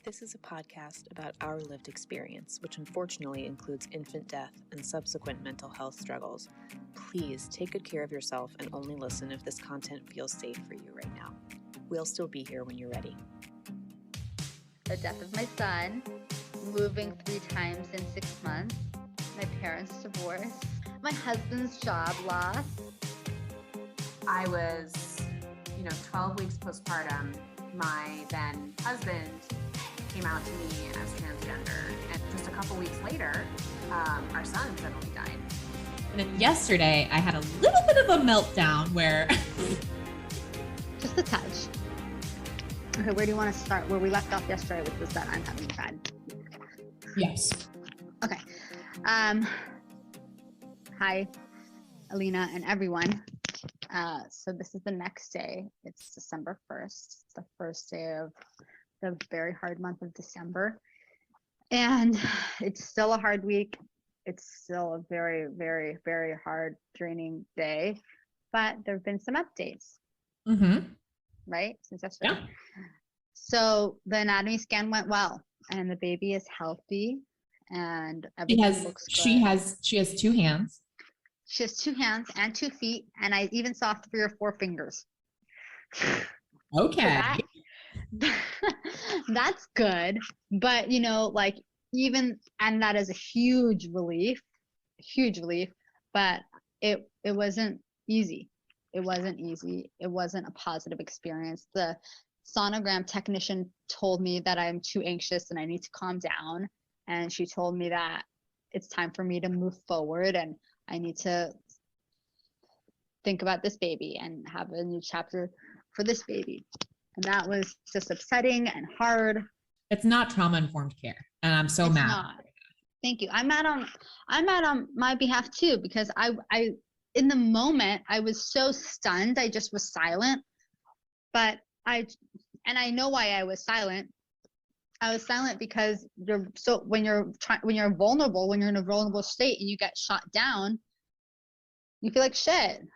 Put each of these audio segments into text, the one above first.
This is a podcast about our lived experience, which unfortunately includes infant death and subsequent mental health struggles. Please take good care of yourself and only listen if this content feels safe for you right now. We'll still be here when you're ready. The death of my son, moving 3 times in 6 months, my parents' divorce, my husband's job loss. I was, 12 weeks postpartum. My then husband came out to me as transgender, and just a couple weeks later, our son suddenly died. And then yesterday, I had a little bit of a meltdown where... Just a touch. Okay, where do you want to start? Where we left off yesterday, which was that I'm having a bad. Yes. Okay. Hi, Alina and everyone. So this is the next day. It's December 1st. It's the first day of the very hard month of December. And it's still a hard week. It's still a very, very, very hard, draining day. But there have been some updates. Mm-hmm. Right? Since yesterday. Yeah. So the anatomy scan went well, and the baby is healthy, and everything looks good. She has 2 hands. She has 2 hands and 2 feet, and I even saw 3 or 4 fingers. Okay. So that's good. But and that is a huge relief, but it wasn't easy. It wasn't easy. It wasn't a positive experience. The sonogram technician told me that I'm too anxious and I need to calm down. And she told me that it's time for me to move forward and I need to think about this baby and have a new chapter for this baby. And that was just upsetting and hard. It's not trauma-informed care. And I'm so mad. Not. Thank you. I'm mad on my behalf too, because I in the moment I was so stunned, I just was silent. But I know why I was silent. I was silent because when you're vulnerable, when you're in a vulnerable state and you get shot down, you feel like shit,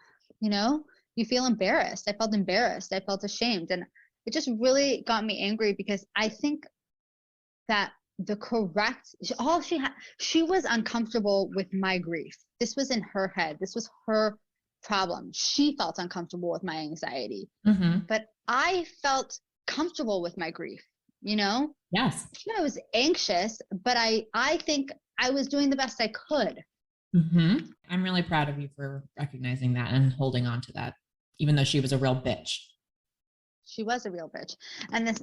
you feel embarrassed. I felt embarrassed. I felt ashamed. And it just really got me angry because I think that she was uncomfortable with my grief. This was in her head. This was her problem. She felt uncomfortable with my anxiety, but I felt comfortable with my grief, Yes. I was anxious, but I think I was doing the best I could. I'm really proud of you for recognizing that and holding on to that, even though she was a real bitch. She was a real bitch. And this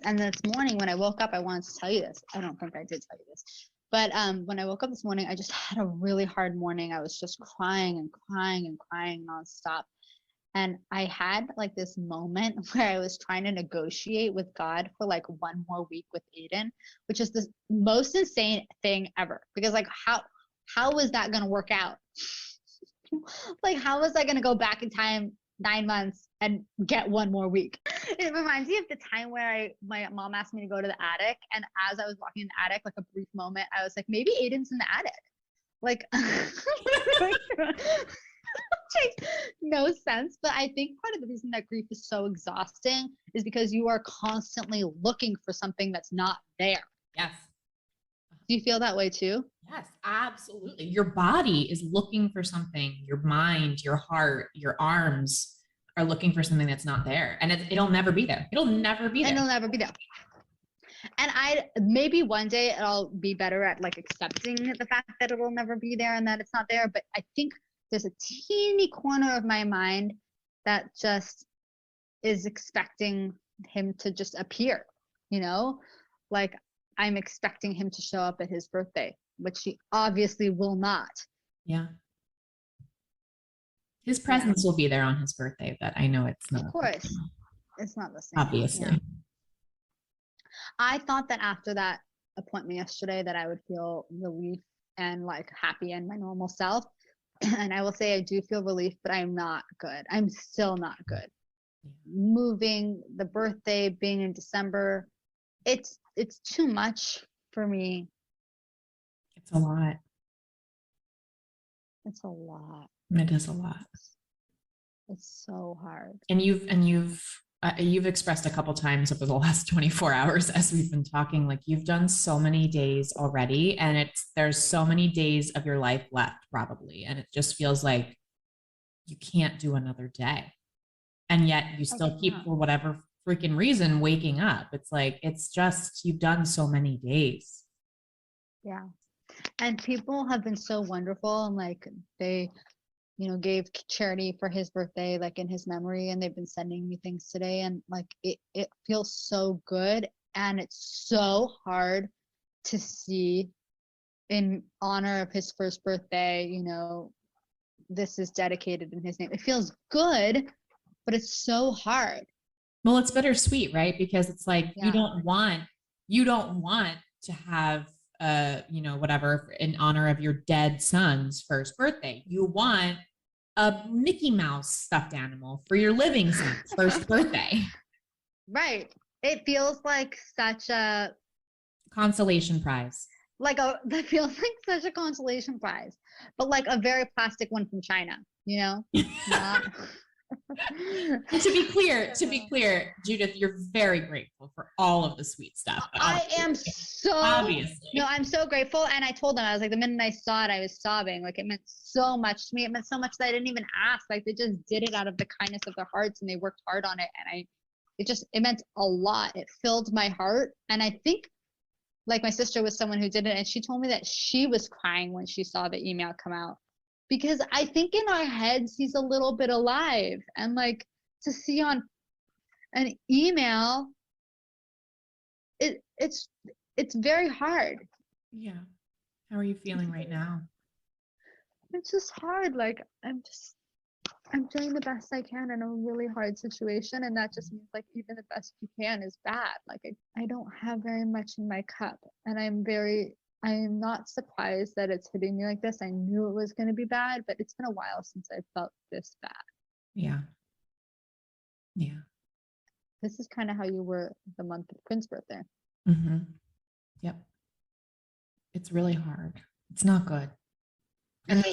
morning when I woke up, I wanted to tell you this. I don't think I did tell you this. But when I woke up this morning, I just had a really hard morning. I was just crying and crying and crying nonstop. And I had like this moment where I was trying to negotiate with God for like 1 more week with Aiden, which is the most insane thing ever. Because like how was that going to work out? Like how was I going to go back in time 9 months and get 1 more week? It reminds me of the time where my mom asked me to go to the attic, and as I was walking in the attic, like a brief moment, I was like, maybe Aiden's in the attic. Like makes no sense. But I think part of the reason that grief is so exhausting is because you are constantly looking for something that's not there. Yes. Do you feel that way too? Yes, absolutely. Your body is looking for something. Your mind, your heart, your arms are looking for something that's not there. And it'll never be there. It'll never be there. And it'll never be there. And maybe one day I'll be better at like accepting the fact that it'll never be there and that it's not there. But I think there's a teeny corner of my mind that just is expecting him to just appear, like I'm expecting him to show up at his birthday, which he obviously will not. Yeah. His presence will be there on his birthday, but I know it's not. Of course. It's not the same. Obviously. Yeah. I thought that after that appointment yesterday that I would feel relief and like happy in my normal self. And I will say I do feel relief, but I'm not good. I'm still not good. Moving, the birthday being in December, it's too much for me. It's a lot. It's a lot. It is a lot. It's so hard. And you've You've expressed a couple times over the last 24 hours as we've been talking, like you've done so many days already, and there's so many days of your life left probably. And it just feels like you can't do another day. And yet you still keep, for whatever freaking reason, waking up. It's like, it's just, you've done so many days. Yeah. And people have been so wonderful, and like they, gave charity for his birthday, like in his memory, and they've been sending me things today, and like it feels so good. And it's so hard to see in honor of his first birthday, this is dedicated in his name. It feels good, but it's so hard. Well, it's bittersweet, right? Because it's like, you don't want to have whatever in honor of your dead son's first birthday. You want a Mickey Mouse stuffed animal for your living son's first birthday. Right. It feels like such a consolation prize. That feels like such a consolation prize, but like a very plastic one from China, Not... To be clear, Judith, you're very grateful for all of the sweet stuff. I am so obviously. No, I'm so grateful. And I told them, I was like, the minute I saw it, I was sobbing. Like, it meant so much to me. It meant so much that I didn't even ask. Like, they just did it out of the kindness of their hearts, and they worked hard on it. And it meant a lot. It filled my heart. And I think, like, my sister was someone who did it, and she told me that she was crying when she saw the email come out. Because I think in our heads, he's a little bit alive. And like, to see on an email, it's very hard. Yeah. How are you feeling right now? It's just hard. Like, I'm doing the best I can in a really hard situation. And that just means like, even the best you can is bad. Like, I don't have very much in my cup, and I am not surprised that it's hitting me like this. I knew it was going to be bad, but it's been a while since I felt this bad. Yeah. Yeah. This is kind of how you were the month of Quinn's birthday. Mm-hmm. Yep. It's really hard. It's not good. And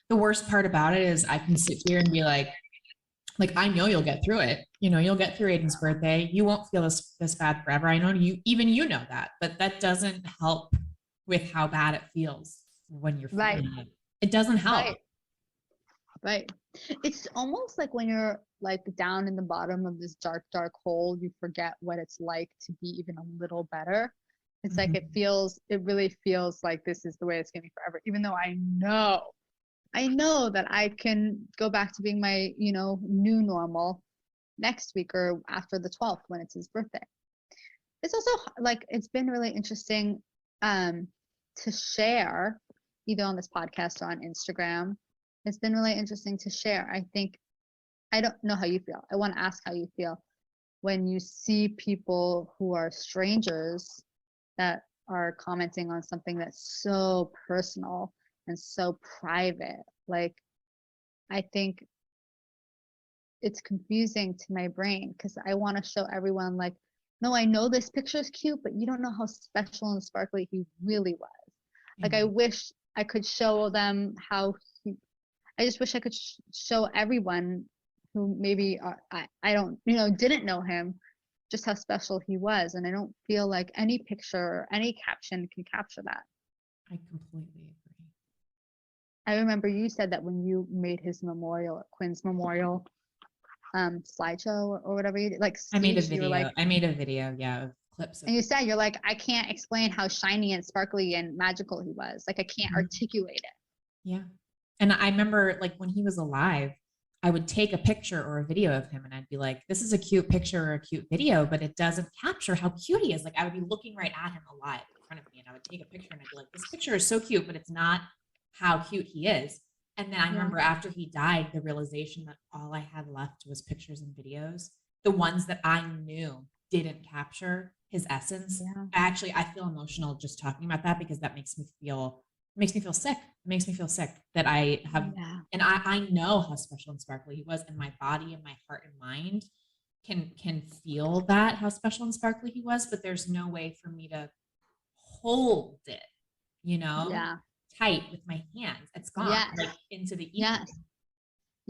the worst part about it is I can sit here and be like, I know you'll get through it. You'll get through Aiden's birthday. You won't feel this bad forever. I know you know that, but that doesn't help with how bad it feels when you're feeling it. It doesn't help. Right. It's almost like when you're like down in the bottom of this dark, dark hole, you forget what it's like to be even a little better. It's like, it really feels like this is the way it's going to be forever, even though I know that I can go back to being my, new normal next week or after the 12th when it's his birthday. It's also like, it's been really interesting to share either on this podcast or on Instagram. It's been really interesting to share. I don't know how you feel. I want to ask how you feel when you see people who are strangers that are commenting on something that's so personal and so private. Like, I think it's confusing to my brain, because I want to show everyone, like, no, I know this picture is cute, but you don't know how special and sparkly he really was. Like, I wish I could show them I just wish I could show everyone who maybe I don't, didn't know him, just how special he was. And I don't feel like any picture or any caption can capture that. I completely agree. I remember you said that when you made his memorial, Quinn's memorial slideshow or whatever you did, like I made a video, yeah, of clips. And you said, you're like, I can't explain how shiny and sparkly and magical he was. Like, I can't articulate it. Yeah. And I remember, like, when he was alive, I would take a picture or a video of him and I'd be like, this is a cute picture or a cute video, but it doesn't capture how cute he is. Like, I would be looking right at him alive in front of me, and I would take a picture and I'd be like, this picture is so cute, but it's not how cute he is. And then I remember after he died, the realization that all I had left was pictures and videos, the ones that I knew didn't capture his essence. I feel emotional just talking about that, because that makes me feel sick. It makes me feel sick that I have, and I know how special and sparkly he was, and my body and my heart and mind can feel that, how special and sparkly he was, but there's no way for me to hold it, tight with my hands. It's gone, like, into the ether.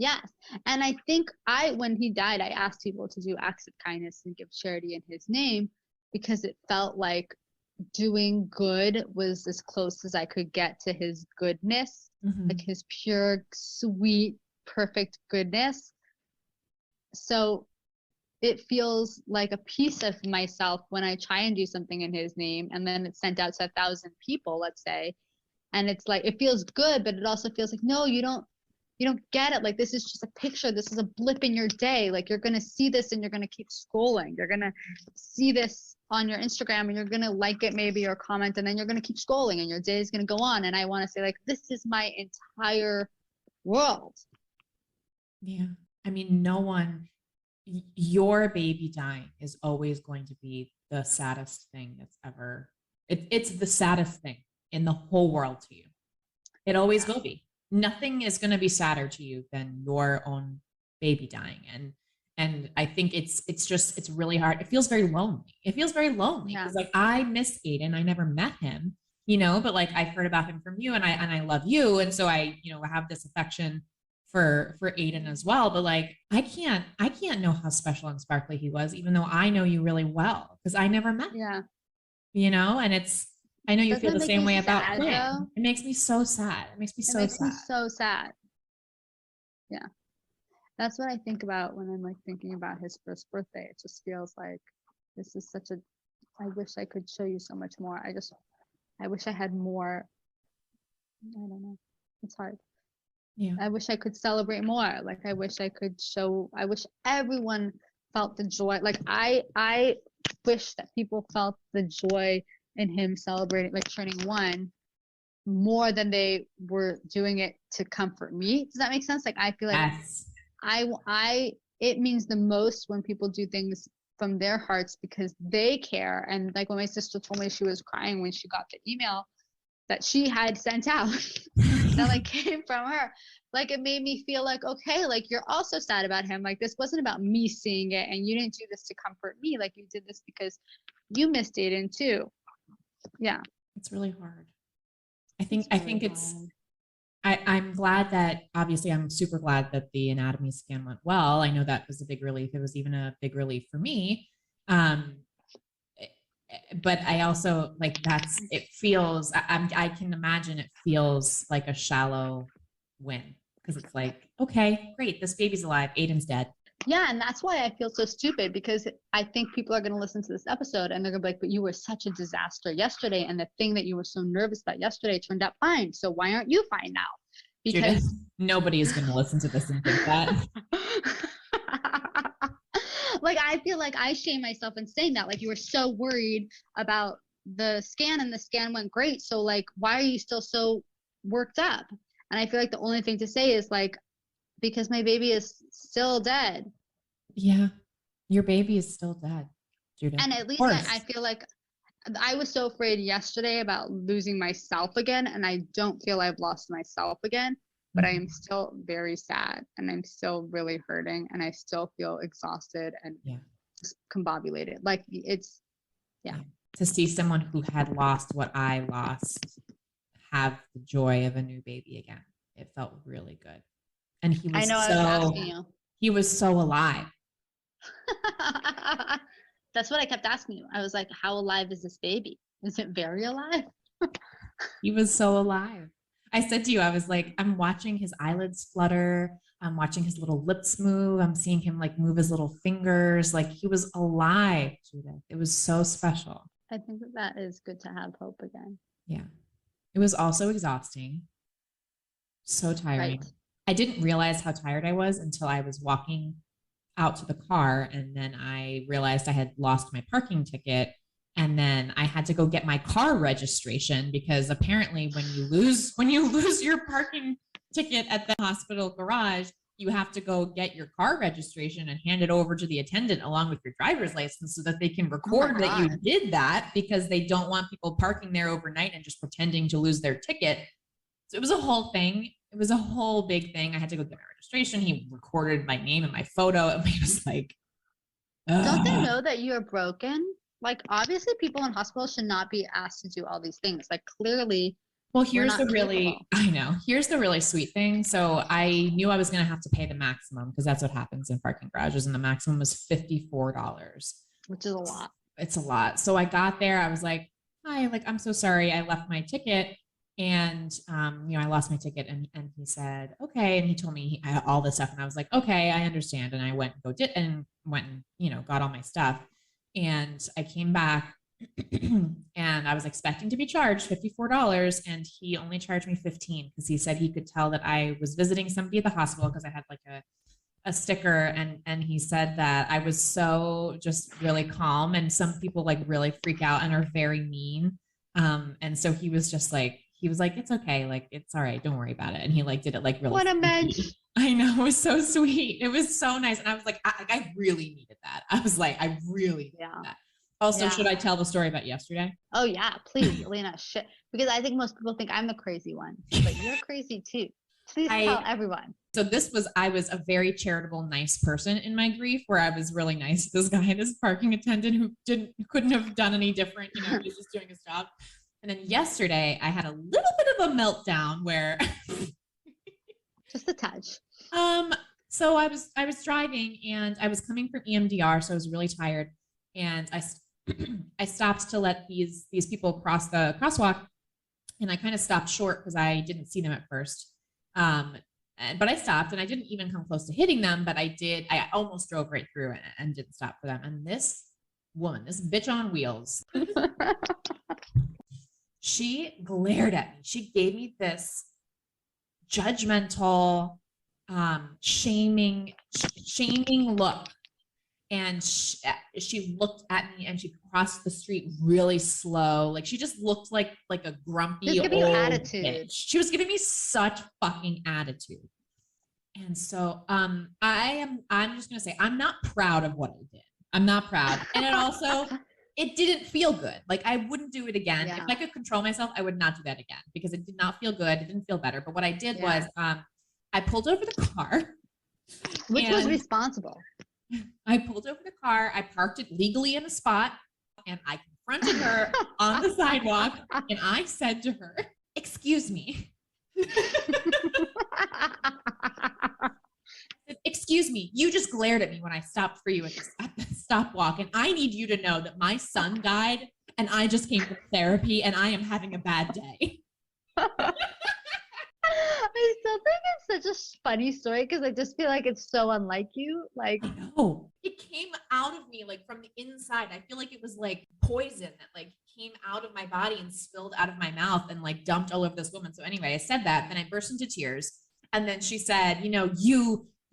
Yes. And I think when he died, I asked people to do acts of kindness and give charity in his name, because it felt like doing good was as close as I could get to his goodness, like his pure, sweet, perfect goodness. So it feels like a piece of myself when I try and do something in his name, and then it's sent out to 1,000 people, let's say. And it's like, it feels good, but it also feels like, no, you don't get it. Like, this is just a picture. This is a blip in your day. Like, you're going to see this and you're going to keep scrolling. You're going to see this on your Instagram and you're going to like it maybe or comment, and then you're going to keep scrolling and your day is going to go on. And I want to say, like, this is my entire world. Yeah. I mean, your baby dying is always going to be the saddest thing that's ever, it's the saddest thing in the whole world to you. It always will be. Nothing is going to be sadder to you than your own baby dying. And I think it's really hard. It feels very lonely. Because like, I miss Aiden. I never met him, but like, I've heard about him from you, and I love you. And so I, have this affection for Aiden as well. But like, I can't know how special and sparkly he was, even though I know you really well, because I never met him. And I know you feel the same way about Quinn. It makes me so sad. It makes me so sad. Yeah. That's what I think about when I'm like thinking about his first birthday. It just feels like this is I wish I could show you so much more. I wish I had more. I don't know. It's hard. Yeah. I wish I could celebrate more. Like, I wish everyone felt the joy. Like, I wish that people felt the joy in him celebrating, like turning 1, more than they were doing it to comfort me. Does that make sense? Like, I feel like it means the most when people do things from their hearts because they care. And like, when my sister told me she was crying when she got the email that she had sent out that like came from her, like, it made me feel like, okay, like, you're also sad about him. Like, this wasn't about me seeing it, and you didn't do this to comfort me. Like, you did this because you missed Aiden too. Yeah. It's really hard. I'm glad that, obviously, I'm super glad that the anatomy scan went well. I know that was a big relief. It was even a big relief for me. But I also like, it feels, I can imagine it feels like a shallow win, because it's like, okay, great, this baby's alive, Aiden's dead. Yeah, and that's why I feel so stupid, because I think people are going to listen to this episode and they're going to be like, but you were such a disaster yesterday, and the thing that you were so nervous about yesterday turned out fine. So why aren't you fine now? Because Judith, nobody is going to listen to this and think that. Like, I feel like I shame myself in saying that. Like, you were so worried about the scan and the scan went great. So like, why are you still so worked up? And I feel like the only thing to say is like, because my baby is still dead. Yeah, your baby is still dead, Judith. And at least I feel like I was so afraid yesterday about losing myself again, and I don't feel I've lost myself again, but I am still very sad, and I'm still really hurting, and I still feel exhausted and discombobulated. Like, it's, to see someone who had lost what I lost have the joy of a new baby again. It felt really good. And he was he was so alive. That's what I kept asking you. I was like, how alive is this baby? Is it very alive? He was so alive. I said to you, I was like, I'm watching his eyelids flutter. I'm watching his little lips move. I'm seeing him like move his little fingers. Like, he was alive, Judith. It was so special. I think that is good to have hope again. Yeah. It was also exhausting. So tiring. Right. I didn't realize how tired I was until I was walking out to the car, and then I realized I had lost my parking ticket, and then I had to go get my car registration, because apparently when you lose your parking ticket at the hospital garage, you have to go get your car registration and hand it over to the attendant along with your driver's license, so that they can record that you did that, because they don't want people parking there overnight and just pretending to lose their ticket. So it was a whole thing. It was a whole big thing. I had to go get my registration. He recorded my name and my photo, and he was like, don't they know that you're broken? Like, obviously people in hospitals should not be asked to do all these things. Like, clearly Well, here's the really sweet thing. So I knew I was going to have to pay the maximum because that's what happens in parking garages. And the maximum was $54. Which is a lot. It's a lot. So I got there. I was like, hi, like, I'm so sorry. I left my ticket and, I lost my ticket. And he said, okay. And he told me all this stuff. And I was like, okay, I understand. And I went and got all my stuff. And I came back and I was expecting to be charged $54 and he only charged me $15 because he said he could tell that I was visiting somebody at the hospital because I had like a sticker and he said that I was so just really calm and some people like really freak out and are very mean. And so he was like, it's okay. Like, it's all right. Don't worry about it. And he like did it like really. What a mensch. I know. It was so sweet. It was so nice. And I was like, I really needed that. I was like, I really needed that. Also, should I tell the story about yesterday? Oh yeah, please, Alina, shit. Because I think most people think I'm the crazy one, but you're crazy too. Please tell everyone. So I was a very charitable, nice person in my grief where I was really nice to this guy, this parking attendant who couldn't have done any different, he was just doing his job. And then yesterday I had a little bit of a meltdown where just a touch. So I was driving and I was coming from EMDR, so I was really tired. And I stopped to let these people cross the crosswalk and I kind of stopped short because I didn't see them at first. But I stopped and I didn't even come close to hitting them, but I almost drove right through it and didn't stop for them. And this woman, this bitch on wheels, she glared at me. She gave me this judgmental, shaming look. And she looked at me and she crossed the street really slow. Like she just looked like a grumpy old attitude. Bitch. She was giving me such fucking attitude. And so I'm just gonna say I'm not proud of what I did. I'm not proud. And it didn't feel good. Like I wouldn't do it again. Yeah. If I could control myself, I would not do that again because it did not feel good. It didn't feel better. But what I did was I pulled over the car. Which was responsible. I pulled over the car. I parked it legally in a spot and I confronted her on the sidewalk and I said to her, excuse me. Excuse me, you just glared at me when I stopped for you at the stop walk and I need you to know that my son died and I just came from therapy and I am having a bad day. I still think it's such a funny story because I just feel like it's so unlike you. Like, I know. It came out of me like from the inside. I feel like it was like poison that like came out of my body and spilled out of my mouth and like dumped all over this woman. So anyway, I said that, then I burst into tears. And then she said,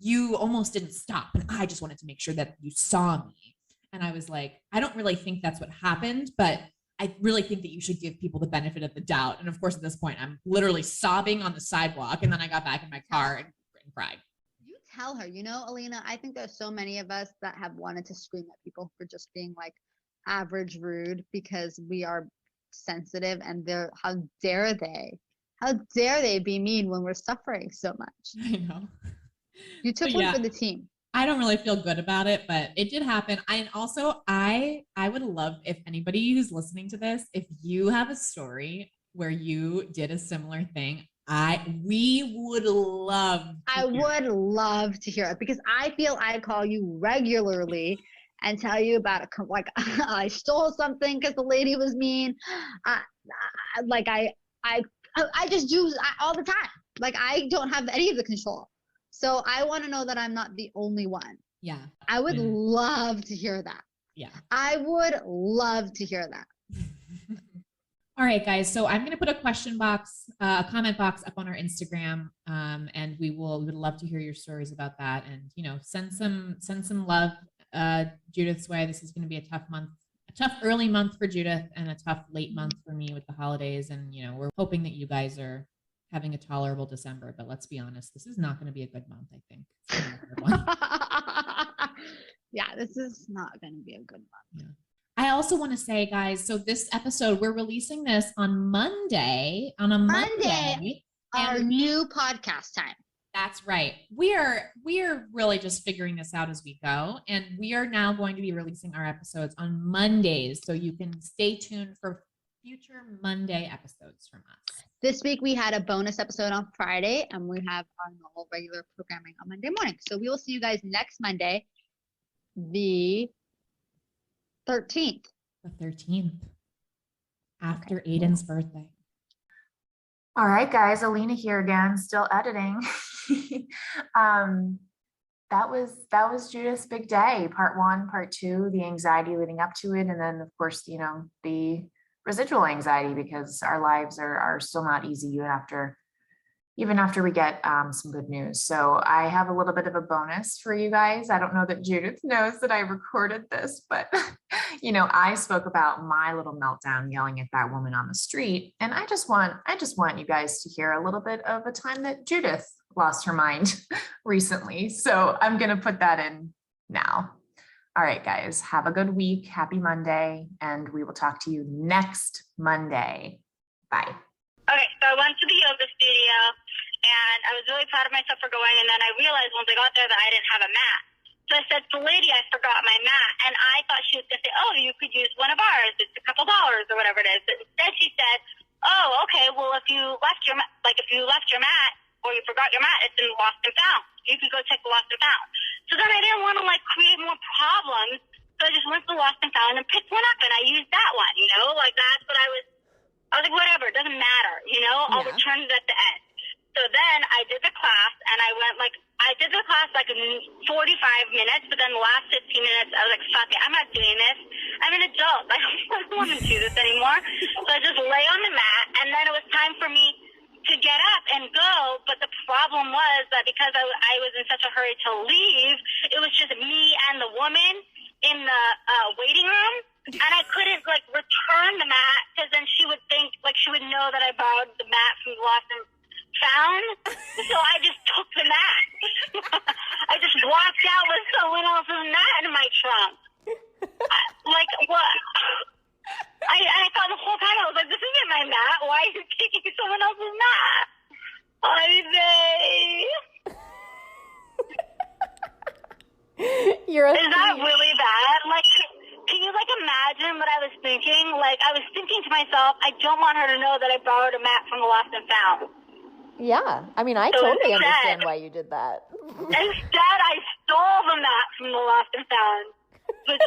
you almost didn't stop. And I just wanted to make sure that you saw me. And I was like, I don't really think that's what happened, but I really think that you should give people the benefit of the doubt. And of course, at this point, I'm literally sobbing on the sidewalk. And then I got back in my car and cried. You tell her, Alina, I think there's so many of us that have wanted to scream at people for just being like average rude because we are sensitive and how dare they be mean when we're suffering so much. I know. You took one for the team. I don't really feel good about it, but it did happen. And also I would love if anybody who's listening to this, if you have a story where you did a similar thing, we would love to hear it because I feel I call you regularly and tell you about I stole something because the lady was mean. I just do all the time. Like I don't have any of the control. So I want to know that I'm not the only one. Yeah. I would love to hear that. Yeah. I would love to hear that. All right, guys. So I'm going to put a comment box up on our Instagram. And we would love to hear your stories about that. And, send some love Judith's way. This is going to be a tough early month for Judith and a tough late month for me with the holidays. And, we're hoping that you guys are having a tolerable December, but let's be honest, this is not going to be a good month, I think. It's gonna be a good one. Yeah, this is not going to be a good month. Yeah. I also want to say, guys, so this episode, we're releasing this on Monday, our new podcast time. That's right. We are really just figuring this out as we go. And we are now going to be releasing our episodes on Mondays. So you can stay tuned for future Monday episodes from us. This week we had a bonus episode on Friday, and we have our normal regular programming on Monday morning. So we will see you guys next Monday, the 13th. The 13th. After Aiden's birthday. All right, guys, Alina here again, still editing. That was Judith's big day, part 1, part 2, the anxiety leading up to it. And then of course, the residual anxiety, because our lives are still not easy even after we get some good news. So I have a little bit of a bonus for you guys. I don't know that Judith knows that I recorded this, but I spoke about my little meltdown yelling at that woman on the street. And I just want you guys to hear a little bit of a time that Judith lost her mind recently. So I'm going to put that in now. All right, guys, have a good week. Happy Monday. And we will talk to you next Monday. Bye. Okay, so I went to the yoga studio, and I was really proud of myself for going, and then I realized once I got there that I didn't have a mat. So I said to the lady, I forgot my mat, and I thought she was going to say, oh, you could use one of ours. It's a couple dollars or whatever it is. But instead she said, oh, okay, well, if you left your mat or you forgot your mat, it's in lost and found. You could go check the lost and found. So then I didn't want to, create more problems, so I just went to the lost and found and picked one up, and I used that one, that's what I was like, whatever, it doesn't matter, I'll return it at the end. So then I did the class, and I went, I did the class in 45 minutes, but then the last 15 minutes, I was like, fuck it, I'm not doing this. I'm an adult. I don't want to do this anymore. So I just lay on the mat, and then it was time for me to get up and go, but the problem was that because I was in such a hurry to leave, it was just me and the woman in the waiting room, and I couldn't return the mat, because then she would think, she would know that I borrowed the mat from Lost and Found. So I just took the mat. I just walked out with someone else's mat in my trunk. What? I thought the whole time, I was like, this isn't my mat. Why are you taking someone else's mat? Is that really bad? Can you imagine what I was thinking? I was thinking to myself, I don't want her to know that I borrowed a mat from the Lost and Found. Yeah, I mean, I totally understand why you did that. Instead, I stole the mat from the Lost and Found. Which,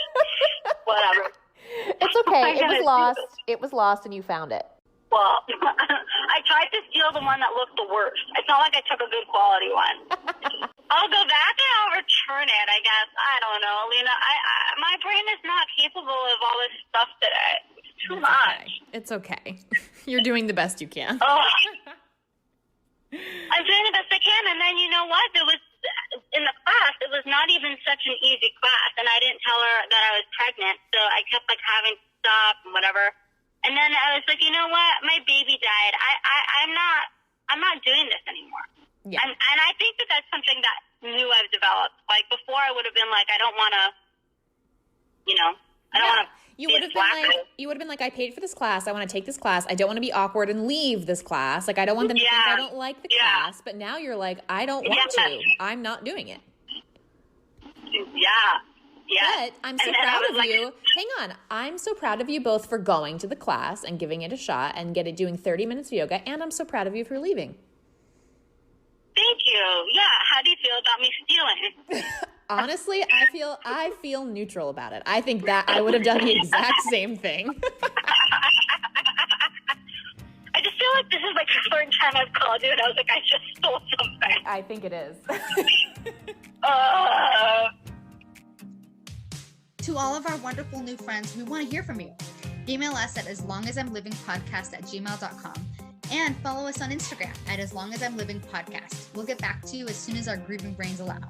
whatever. It's okay. It was lost and you found it. Well, I tried to steal the one that looked the worst. It's not like I took a good quality one. I'll go back and I'll return it, I guess. I don't know, Alina. My brain is not capable of all this stuff today. It's too much. It's okay. You're doing the best you can. Oh. I'm doing the best I can, and then you know what? It was in the class. It was not even such an easy class, and I didn't tell her that I was pregnant, so I kept having to stop and whatever. And then I was like, you know what? My baby died. I'm not doing this anymore. Yeah. And I think that that's something that new I've developed. Before, I would have been like, I don't want to, I don't want to. You would have been like, I paid for this class. I want to take this class. I don't want to be awkward and leave this class. I don't want them to think I don't like the class. But now you're like, I don't want to. I'm not doing it. Yeah. But I'm so proud of you. Hang on. I'm so proud of you both for going to the class and giving it a shot and doing 30 minutes of yoga. And I'm so proud of you for leaving. Thank you. Yeah. How do you feel about me stealing? Honestly, I feel neutral about it. I think that I would have done the exact same thing. I just feel like this is the third time I've called you, and I was like, I just stole something. I think it is. To all of our wonderful new friends, we want to hear from you. Email us at aslongasimlivingpodcast@gmail.com and follow us on Instagram at aslongasimlivingpodcast. We'll get back to you as soon as our grieving brains allow.